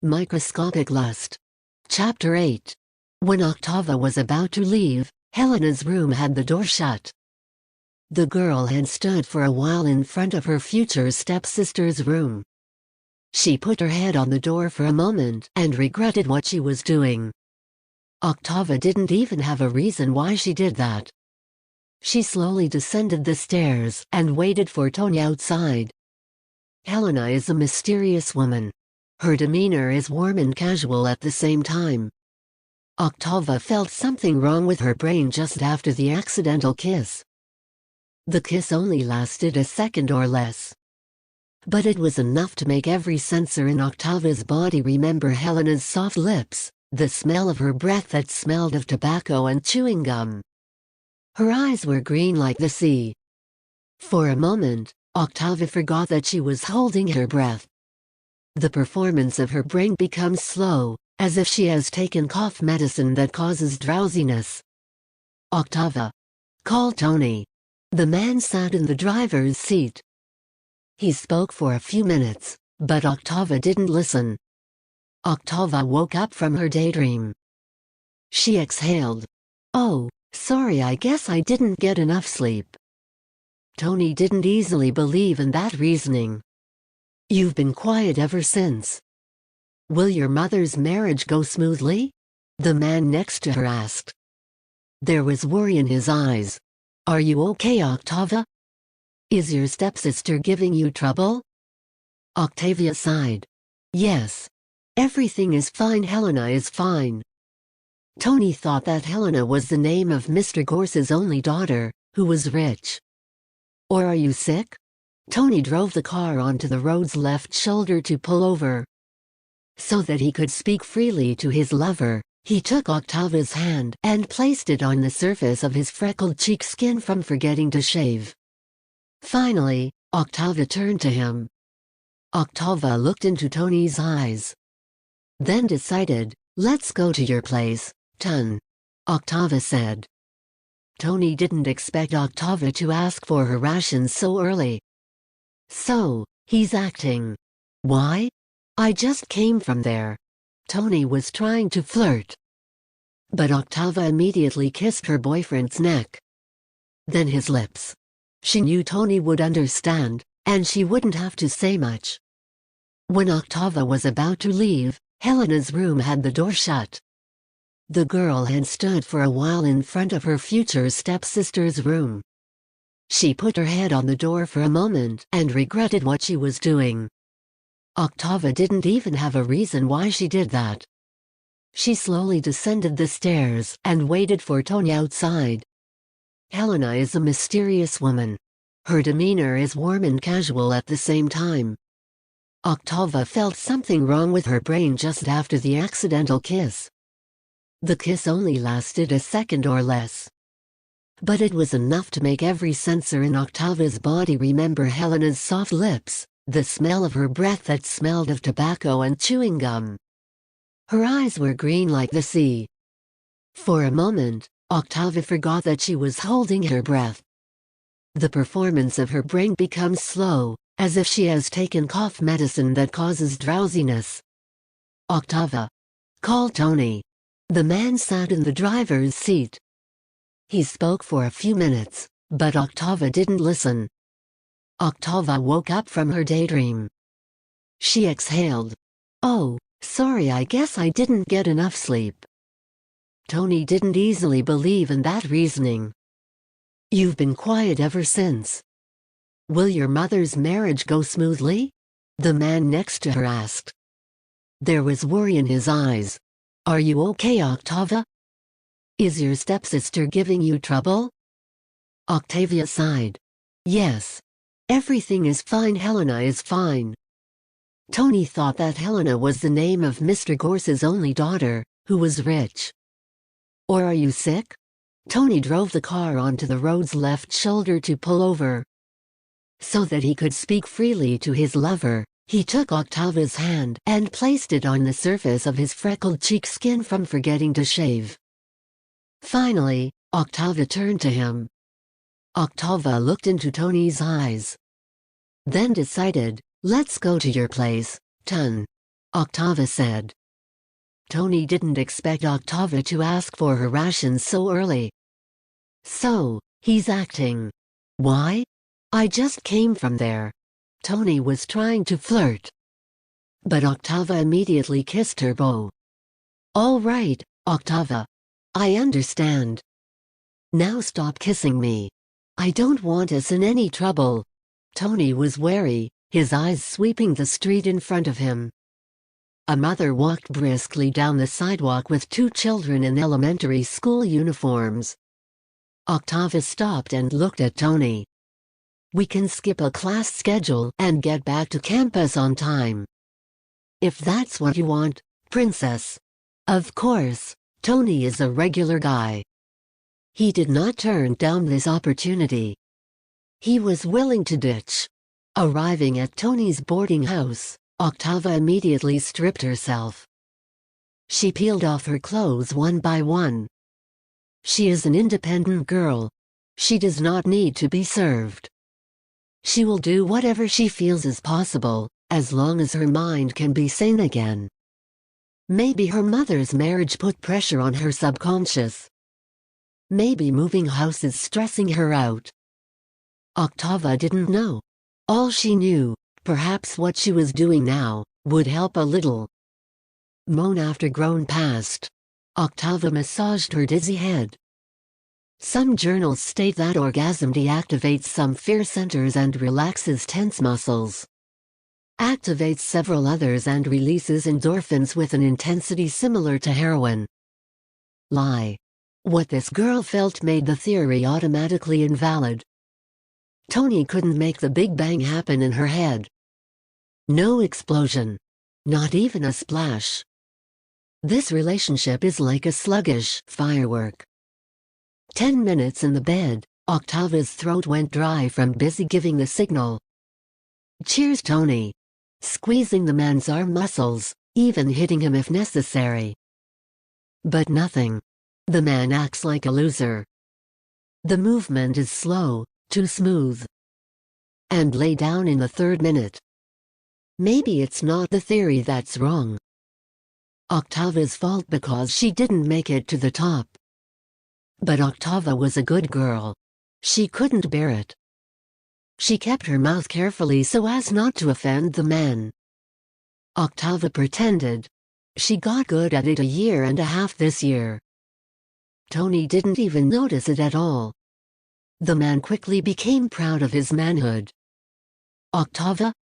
Microscopic Lust. Chapter 8. When Octava was about to leave, Helena's room had the door shut. The girl had stood for a while in front of her future stepsister's room. She put her head on the door for a moment and regretted what she was doing. Octava didn't even have a reason why she did that. She slowly descended the stairs and waited for Tony outside. Helena is a mysterious woman. Her demeanor is warm and casual at the same time. Octava felt something wrong with her brain just after the accidental kiss. The kiss only lasted a second or less. But it was enough to make every sensor in Octava's body remember Helena's soft lips, the smell of her breath that smelled of tobacco and chewing gum. Her eyes were green like the sea. For a moment, Octava forgot that she was holding her breath. The performance of her brain becomes slow, as if she has taken cough medicine that causes drowsiness. Octava. Call Tony. The man sat in the driver's seat. He spoke for a few minutes, but Octava didn't listen. Octava woke up from her daydream. She exhaled. Oh, sorry, I guess I didn't get enough sleep. Tony didn't easily believe in that reasoning. You've been quiet ever since. Will your mother's marriage go smoothly? The man next to her asked. There was worry in his eyes. Are you okay, Octava? Is your stepsister giving you trouble? Octavia sighed. Yes. Everything is fine. Helena is fine. Tony thought that Helena was the name of Mr. Gorse's only daughter, who was rich. Or are you sick? Tony drove the car onto the road's left shoulder to pull over. So that he could speak freely to his lover, he took Octava's hand and placed it on the surface of his freckled cheek skin from forgetting to shave. Finally, Octava turned to him. Octava looked into Tony's eyes. Then decided, let's go to your place, Ton. Octava said. Tony didn't expect Octava to ask for her rations so early. So, he's acting. Why? I just came from there. Tony was trying to flirt. But Octava immediately kissed her boyfriend's neck. Then his lips. She knew Tony would understand, and she wouldn't have to say much. When Octava was about to leave, Helena's room had the door shut. The girl had stood for a while in front of her future stepsister's room. She put her head on the door for a moment and regretted what she was doing. Octava didn't even have a reason why she did that. She slowly descended the stairs and waited for Tony outside. Helena is a mysterious woman. Her demeanor is warm and casual at the same time. Octava felt something wrong with her brain just after the accidental kiss. The kiss only lasted a second or less. But it was enough to make every sensor in Octava's body remember Helena's soft lips, the smell of her breath that smelled of tobacco and chewing gum. Her eyes were green like the sea. For a moment, Octava forgot that she was holding her breath. The performance of her brain becomes slow, as if she has taken cough medicine that causes drowsiness. Octava. Call Tony. The man sat in the driver's seat. He spoke for a few minutes, but Octava didn't listen. Octava woke up from her daydream. She exhaled. Oh, sorry, I guess I didn't get enough sleep. Tony didn't easily believe in that reasoning. You've been quiet ever since. Will your mother's marriage go smoothly? The man next to her asked. There was worry in his eyes. Are you okay, Octava? Is your stepsister giving you trouble? Octavia sighed. Yes. Everything is fine. Helena is fine. Tony thought that Helena was the name of Mr. Gorse's only daughter, who was rich. Or are you sick? Tony drove the car onto the road's left shoulder to pull over. So that he could speak freely to his lover, he took Octava's hand and placed it on the surface of his freckled cheek skin from forgetting to shave. Finally, Octava turned to him. Octava looked into Tony's eyes. Then decided, let's go to your place, Ton. Octava said. Tony didn't expect Octava to ask for her rations so early. So, he's acting. Why? I just came from there. Tony was trying to flirt. But Octava immediately kissed her beau. All right, Octava. I understand. Now stop kissing me. I don't want us in any trouble. Tony was wary, his eyes sweeping the street in front of him. A mother walked briskly down the sidewalk with two children in elementary school uniforms. Octava stopped and looked at Tony. We can skip a class schedule and get back to campus on time. If that's what you want, princess. Of course, Tony is a regular guy. He did not turn down this opportunity. He was willing to ditch. Arriving at Tony's boarding house, Octava immediately stripped herself. She peeled off her clothes one by one. She is an independent girl. She does not need to be served. She will do whatever she feels is possible, as long as her mind can be sane again. Maybe her mother's marriage put pressure on her subconscious. Maybe moving house is stressing her out. Octava didn't know. All she knew, perhaps what she was doing now, would help a little. Moan after groan passed. Octava massaged her dizzy head. Some journals state that orgasm deactivates some fear centers and relaxes tense muscles. Activates several others and releases endorphins with an intensity similar to heroin. Lie. What this girl felt made the theory automatically invalid. Tony couldn't make the Big Bang happen in her head. No explosion. Not even a splash. This relationship is like a sluggish firework. 10 minutes in the bed, Octava's throat went dry from busy giving the signal. Cheers, Tony. Squeezing the man's arm muscles, even hitting him if necessary. But nothing. The man acts like a loser. The movement is slow, too smooth. And lay down in the third minute. Maybe it's not the theory that's wrong. Octava's fault because she didn't make it to the top. But Octava was a good girl. She couldn't bear it. She kept her mouth carefully so as not to offend the man. Octava pretended. She got good at it 1.5 years this year. Tony didn't even notice it at all. The man quickly became proud of his manhood. Octava?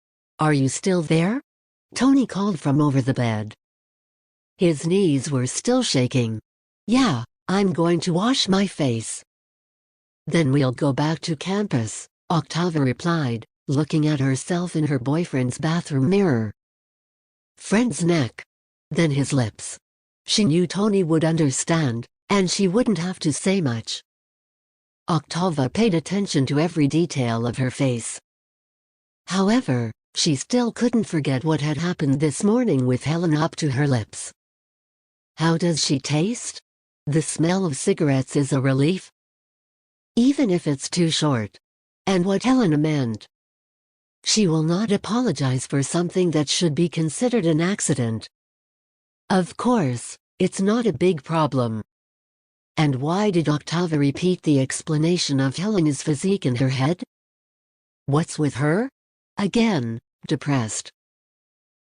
Are you still there? Tony called from over the bed. His knees were still shaking. Yeah, I'm going to wash my face. Then we'll go back to campus, Octava replied, looking at herself in her boyfriend's bathroom mirror. Friend's neck. Then his lips. She knew Tony would understand, and she wouldn't have to say much. Octava paid attention to every detail of her face. However, she still couldn't forget what had happened this morning with Helen up to her lips. How does she taste? The smell of cigarettes is a relief. Even if it's too short. And what Helena meant. She will not apologize for something that should be considered an accident. Of course, it's not a big problem. And why did Octava repeat the explanation of Helena's physique in her head? What's with her? Again, depressed.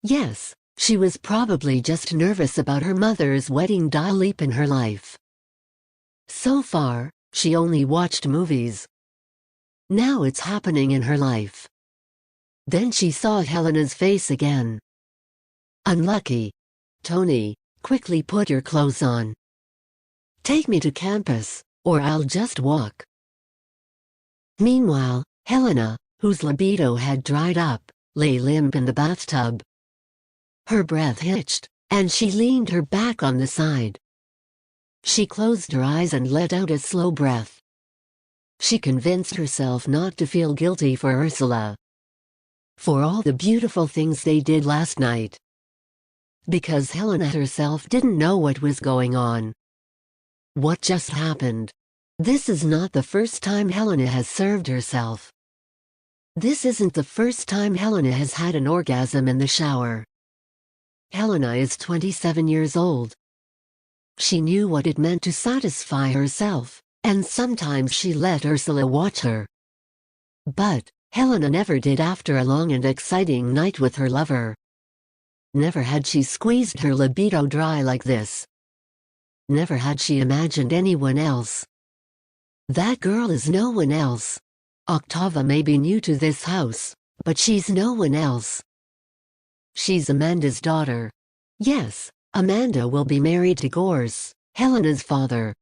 Yes, she was probably just nervous about her mother's wedding leap in her life. So far, she only watched movies. Now it's happening in her life. Then she saw Helena's face again. Unlucky. Tony, quickly put your clothes on. Take me to campus, or I'll just walk. Meanwhile, Helena, whose libido had dried up, lay limp in the bathtub. Her breath hitched, and she leaned her back on the side. She closed her eyes and let out a slow breath. She convinced herself not to feel guilty for Ursula. For all the beautiful things they did last night. Because Helena herself didn't know what was going on. What just happened? This is not the first time Helena has served herself. This isn't the first time Helena has had an orgasm in the shower. Helena is 27 years old. She knew what it meant to satisfy herself, and sometimes she let Ursula watch her. But Helena never did after a long and exciting night with her lover. Never had she squeezed her libido dry like this. Never had she imagined anyone else. That girl is no one else. Octava may be new to this house, but she's no one else. She's Amanda's daughter. Yes, Amanda will be married to Gors, Helena's father.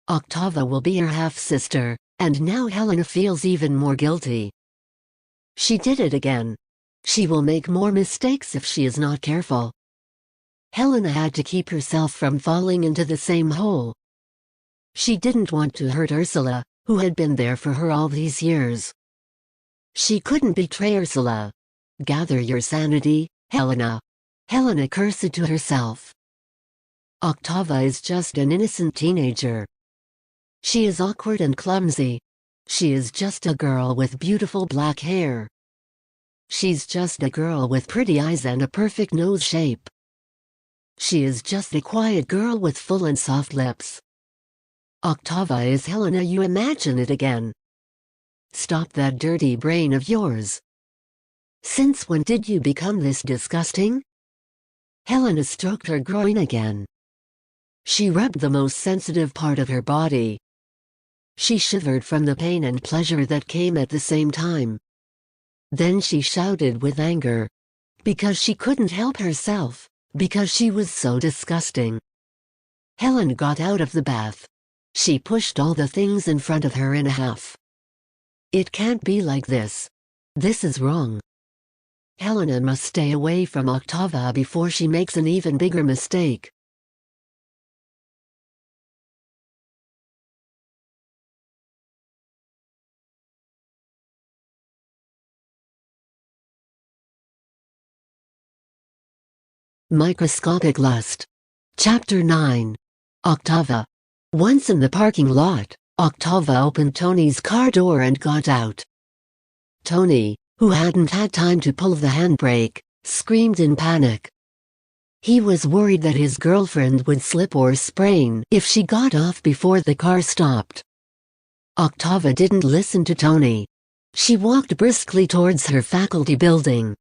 Octava will be her half-sister, and now Helena feels even more guilty. She did it again. She will make more mistakes if she is not careful. Helena had to keep herself from falling into the same hole. She didn't want to hurt Ursula, who had been there for her all these years. She couldn't betray Ursula. Gather your sanity, Helena. Helena cursed to herself. Octava is just an innocent teenager. She is awkward and clumsy. She is just a girl with beautiful black hair. She's just a girl with pretty eyes and a perfect nose shape. She is just a quiet girl with full and soft lips. Octava is Helena. You imagine it again. Stop that dirty brain of yours. Since when did you become this disgusting? Helena stroked her groin again. She rubbed the most sensitive part of her body. She shivered from the pain and pleasure that came at the same time. Then she shouted with anger. Because she couldn't help herself, because she was so disgusting. Helen got out of the bath. She pushed all the things in front of her in a huff. It can't be like this. This is wrong. Helena must stay away from Octava before she makes an even bigger mistake. Microscopic Lust. Chapter 9. Octava. Once in the parking lot, Octava opened Tony's car door and got out. Tony, who hadn't had time to pull the handbrake, screamed in panic. He was worried that his girlfriend would slip or sprain if she got off before the car stopped. Octava didn't listen to Tony. She walked briskly towards her faculty building.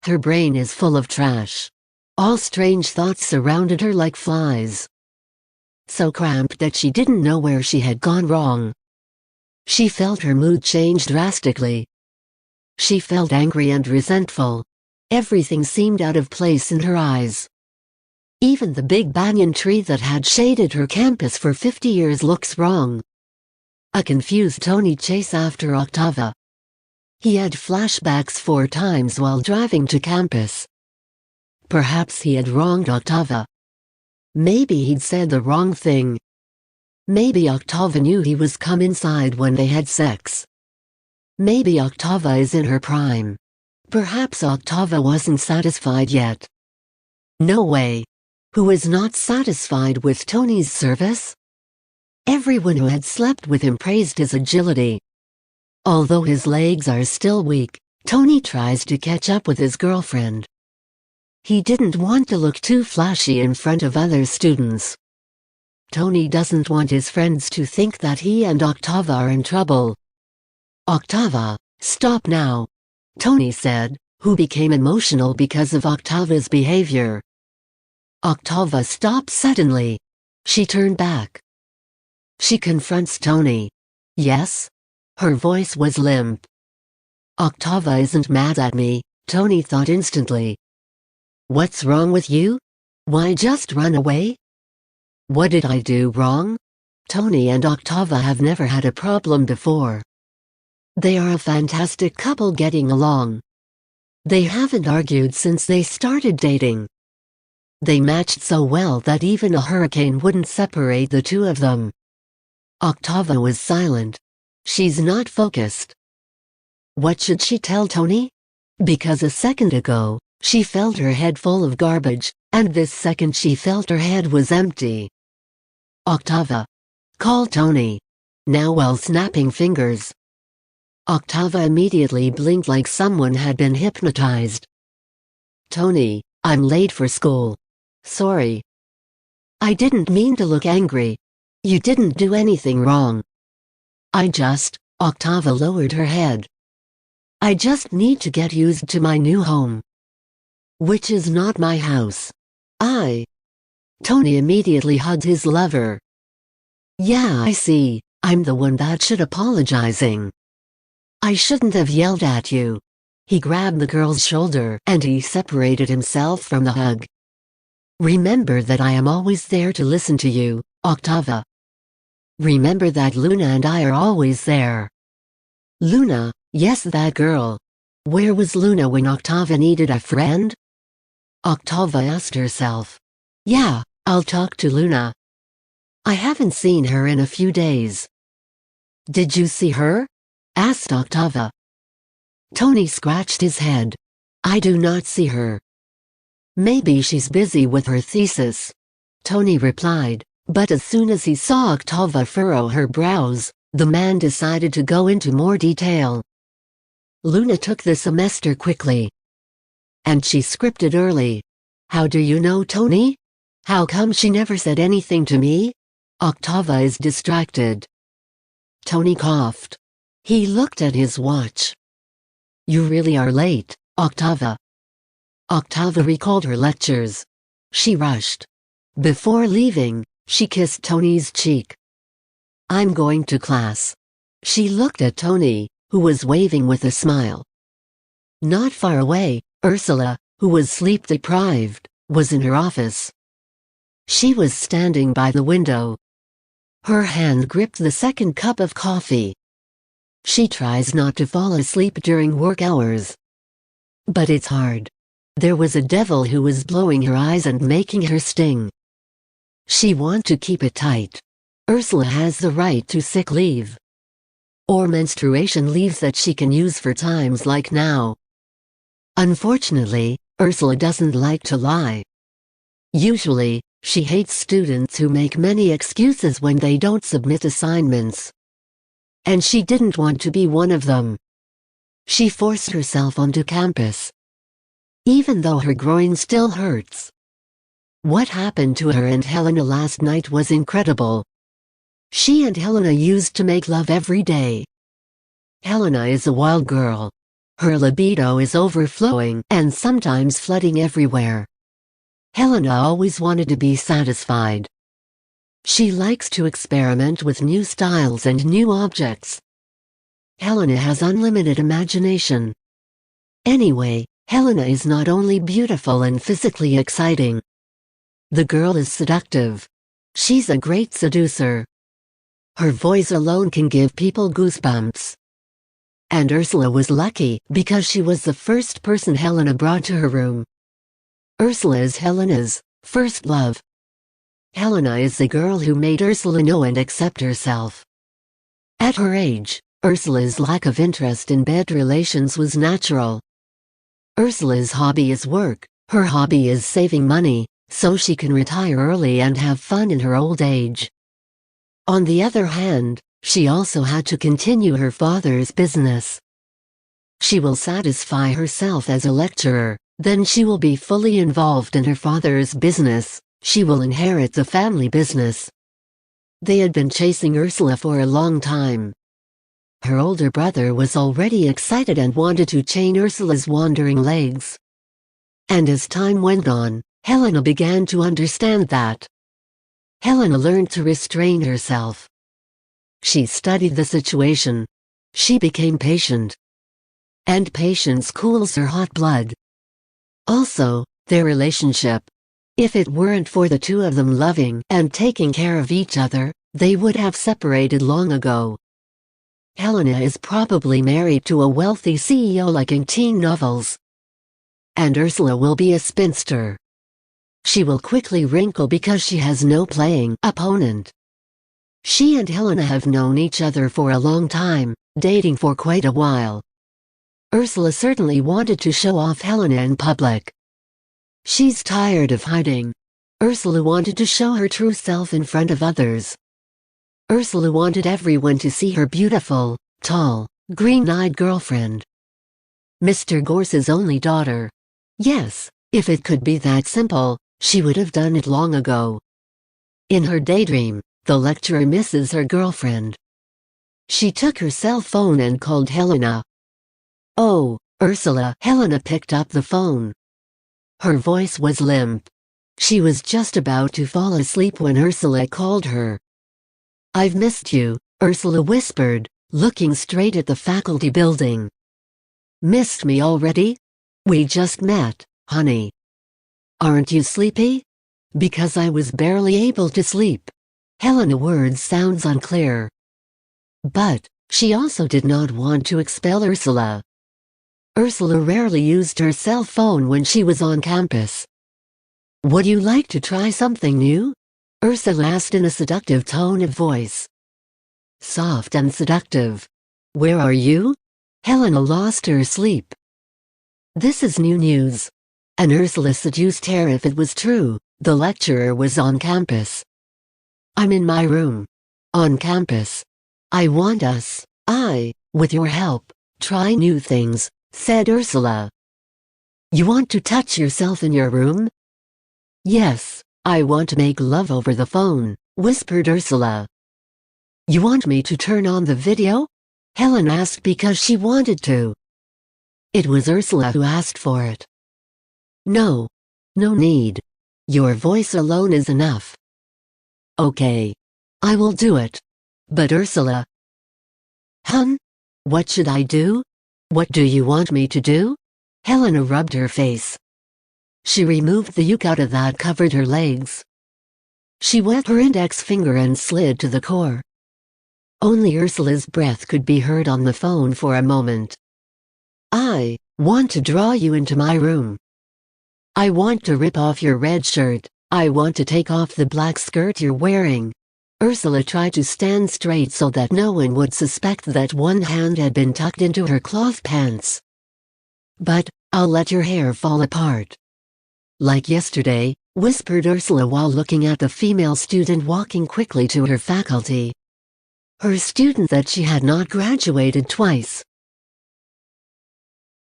Her brain is full of trash. All strange thoughts surrounded her like flies. So cramped that she didn't know where she had gone wrong. She felt her mood change drastically. She felt angry and resentful. Everything seemed out of place in her eyes. Even the big banyan tree that had shaded her campus for 50 years looks wrong. A confused Tony chased after Octava. He had flashbacks 4 times while driving to campus. Perhaps he had wronged Octava. Maybe he'd said the wrong thing. Maybe Octava knew he was come inside when they had sex. Maybe Octava is in her prime. Perhaps Octava wasn't satisfied yet. No way. Who was not satisfied with Tony's service? Everyone who had slept with him praised his agility. Although his legs are still weak, Tony tries to catch up with his girlfriend. He didn't want to look too flashy in front of other students. Tony doesn't want his friends to think that he and Octava are in trouble. Octava, stop now, Tony said, who became emotional because of Octava's behavior. Octava stopped suddenly. She turned back. She confronts Tony. Yes? Her voice was limp. Octava isn't mad at me, Tony thought instantly. What's wrong with you? Why just run away? What did I do wrong? Tony and Octava have never had a problem before. They are a fantastic couple getting along. They haven't argued since they started dating. They matched so well that even a hurricane wouldn't separate the two of them. Octava was silent. She's not focused. What should she tell Tony? Because a second ago, she felt her head full of garbage, and this second she felt her head was empty. Octava. Call Tony. Now while snapping fingers. Octava immediately blinked like someone had been hypnotized. Tony, I'm late for school. Sorry. I didn't mean to look angry. You didn't do anything wrong. Octava lowered her head. I just need to get used to my new home. Which is not my house. Tony immediately hugged his lover. Yeah, I see. I'm the one that should apologizing. I shouldn't have yelled at you. He grabbed the girl's shoulder and he separated himself from the hug. Remember that I am always there to listen to you, Octava. Remember that Luna and I are always there. Luna, yes, that girl. Where was Luna when Octava needed a friend? Octava asked herself. Yeah, I'll talk to Luna. I haven't seen her in a few days. Did you see her? Asked Octava. Tony scratched his head. I do not see her. Maybe she's busy with her thesis. Tony replied, but as soon as he saw Octava furrow her brows, the man decided to go into more detail. Luna took the semester quickly. And she scripted early. How do you know, Tony? How come she never said anything to me? Octava is distracted. Tony coughed. He looked at his watch. You really are late, Octava. Octava recalled her lectures. She rushed. Before leaving, she kissed Tony's cheek. I'm going to class. She looked at Tony, who was waving with a smile. Not far away, Ursula, who was sleep-deprived, was in her office. She was standing by the window. Her hand gripped the second cup of coffee. She tries not to fall asleep during work hours. But it's hard. There was a devil who was blowing her eyes and making her sting. She wants to keep it tight. Ursula has the right to sick leave. Or menstruation leave that she can use for times like now. Unfortunately, Ursula doesn't like to lie. Usually, she hates students who make many excuses when they don't submit assignments. And she didn't want to be one of them. She forced herself onto campus. Even though her groin still hurts. What happened to her and Helena last night was incredible. She and Helena used to make love every day. Helena is a wild girl. Her libido is overflowing and sometimes flooding everywhere. Helena always wanted to be satisfied. She likes to experiment with new styles and new objects. Helena has unlimited imagination. Anyway, Helena is not only beautiful and physically exciting. The girl is seductive. She's a great seducer. Her voice alone can give people goosebumps. And Ursula was lucky because she was the first person Helena brought to her room. Ursula is Helena's first love. Helena is the girl who made Ursula know and accept herself. At her age, Ursula's lack of interest in bed relations was natural. Ursula's hobby is work, her hobby is saving money, so she can retire early and have fun in her old age. On the other hand, she also had to continue her father's business. She will satisfy herself as a lecturer, then she will be fully involved in her father's business. She will inherit the family business. They had been chasing Ursula for a long time. Her older brother was already excited and wanted to chain Ursula's wandering legs. And as time went on, Helena began to understand that. Helena learned to restrain herself. She studied the situation. She became patient. And patience cools her hot blood. Also, their relationship. If it weren't for the two of them loving and taking care of each other, they would have separated long ago. Helena is probably married to a wealthy CEO like in teen novels. And Ursula will be a spinster. She will quickly wrinkle because she has no playing opponent. She and Helena have known each other for a long time, dating for quite a while. Ursula certainly wanted to show off Helena in public. She's tired of hiding. Ursula wanted to show her true self in front of others. Ursula wanted everyone to see her beautiful, tall, green-eyed girlfriend. Mr. Gorse's only daughter. Yes, If it could be that simple, she would have done it long ago. In her daydream, the lecturer misses her girlfriend. She took her cell phone and called Helena. "Oh, Ursula." Helena picked up the phone. Her voice was limp. She was just about to fall asleep when Ursula called her. "I've missed you," Ursula whispered, looking straight at the faculty building. "Missed me already? We just met, honey. Aren't you sleepy?" "Because I was barely able to sleep." Helena's words sounds unclear. But she also did not want to expel Ursula. Ursula rarely used her cell phone when she was on campus. "Would you like to try something new?" Ursula asked in a seductive tone of voice. Soft and seductive. "Where are you?" Helena lost her sleep. This is new news. And Ursula seduced her if it was true. The lecturer was on campus. "I'm in my room. On campus. I want us, with your help, try new things," said Ursula. "You want to touch yourself in your room?" "Yes, I want to make love over the phone," whispered Ursula. "You want me to turn on the video?" Helen asked because she wanted to. It was Ursula who asked for it. "No. No need. Your voice alone is enough." "Okay. I will do it. But Ursula..." "Hun? What should I do? What do you want me to do?" Helena rubbed her face. She removed the yukata that covered her legs. She wet her index finger and slid to the core. Only Ursula's breath could be heard on the phone for a moment. "I want to draw you into my room. I want to rip off your red shirt. I want to take off the black skirt you're wearing." Ursula tried to stand straight so that no one would suspect that one hand had been tucked into her cloth pants. "But I'll let your hair fall apart." "Like yesterday," whispered Ursula while looking at the female student walking quickly to her faculty. Her student that she had not graduated twice.